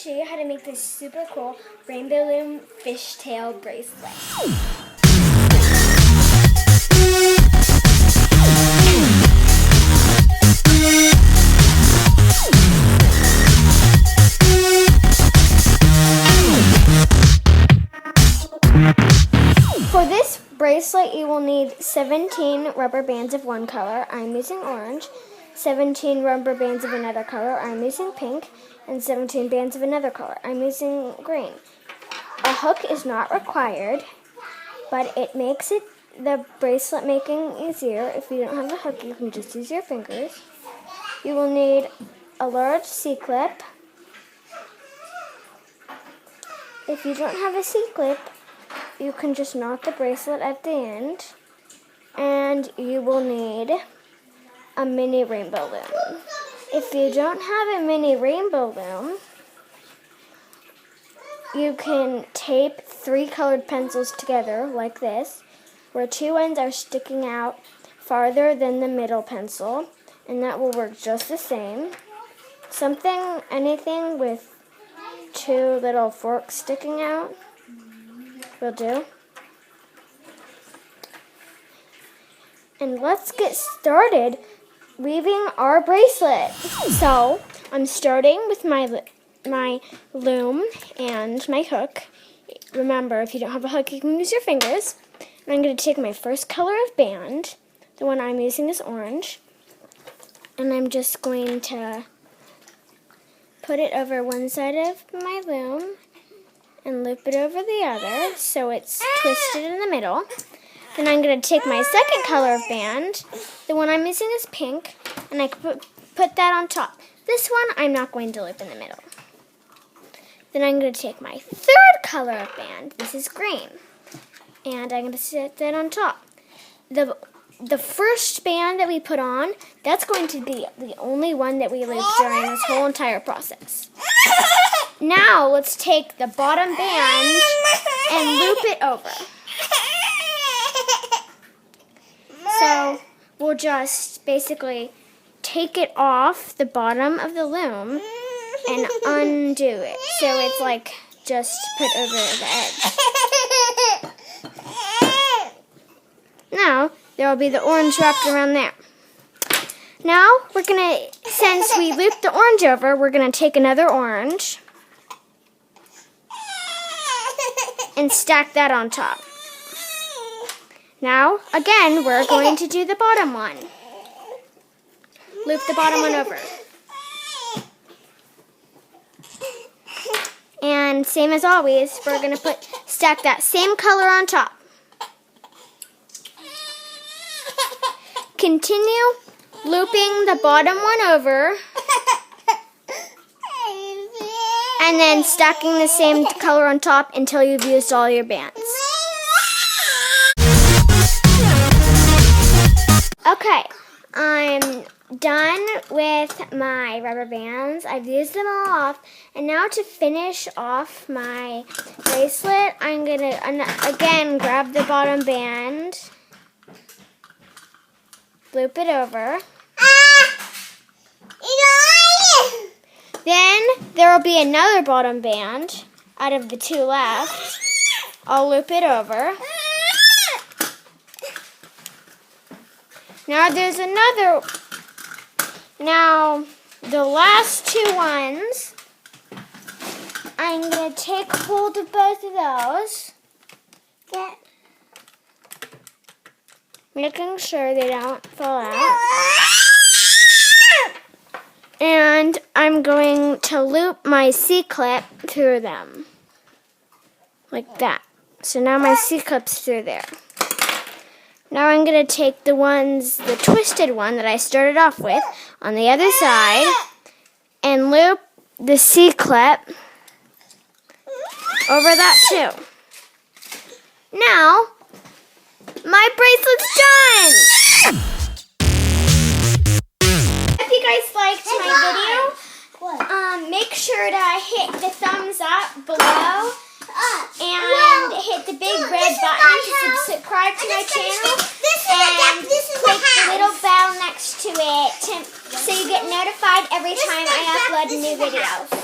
show you how to make this super cool Rainbow Loom Fishtail Bracelet. For this bracelet, you will need 17 rubber bands of one color. I'm using orange. 17 rubber bands of another color. I'm using pink. And 17 bands of another color. I'm using green. A hook is not required, but it makes the bracelet making easier. If you don't have a hook, you can just use your fingers. You will need a large C-clip. If you don't have a C-clip, you can just knot the bracelet at the end. And you will need a mini rainbow loom. If you don't have a mini rainbow loom, you can tape 3 colored pencils together like this, where 2 ends are sticking out farther than the middle pencil, and that will work just the same. Anything with 2 little forks sticking out will do. And let's get started weaving our bracelet. So I'm starting with my loom and my hook. Remember, if you don't have a hook, you can use your fingers. And I'm going to take my first color of band. The one I'm using is orange. And I'm just going to put it over one side of my loom and loop it over the other so it's twisted in the middle. Then I'm going to take my second color of band. The one I'm using is pink, and I put that on top. This one I'm not going to loop in the middle. Then I'm going to take my third color of band. This is green, and I'm going to set that on top. The first band that we put on, that's going to be the only one that we loop during this whole entire process. Now let's take the bottom band and loop it over. So we'll just basically take it off the bottom of the loom and undo it. So it's like just put over the edge. Now there will be the orange wrapped around there. Now since we looped the orange over, we're going to take another orange and stack that on top. Now, again, we're going to do the bottom one. Loop the bottom one over. And same as always, we're going to stack that same color on top. Continue looping the bottom one over. And then stacking the same color on top until you've used all your bands. Okay, I'm done with my rubber bands. I've used them all off. And now to finish off my bracelet, I'm going to, again, grab the bottom band, loop it over. Then there will be another bottom band out of the 2 left. I'll loop it over. Now there's another. Now the last 2 ones, I'm going to take hold of both of those. Making sure they don't fall out. And I'm going to loop my C-clip through them. Like that. So now my C-clip's through there. Now I'm going to take the twisted one that I started off with on the other side and loop the C-clip over that too. Now, my bracelet's done! If you guys liked my video, make sure to hit the thumbs up below and hit the big red button to subscribe to my channel and click the little bell next to it so you get notified every time I upload a new video.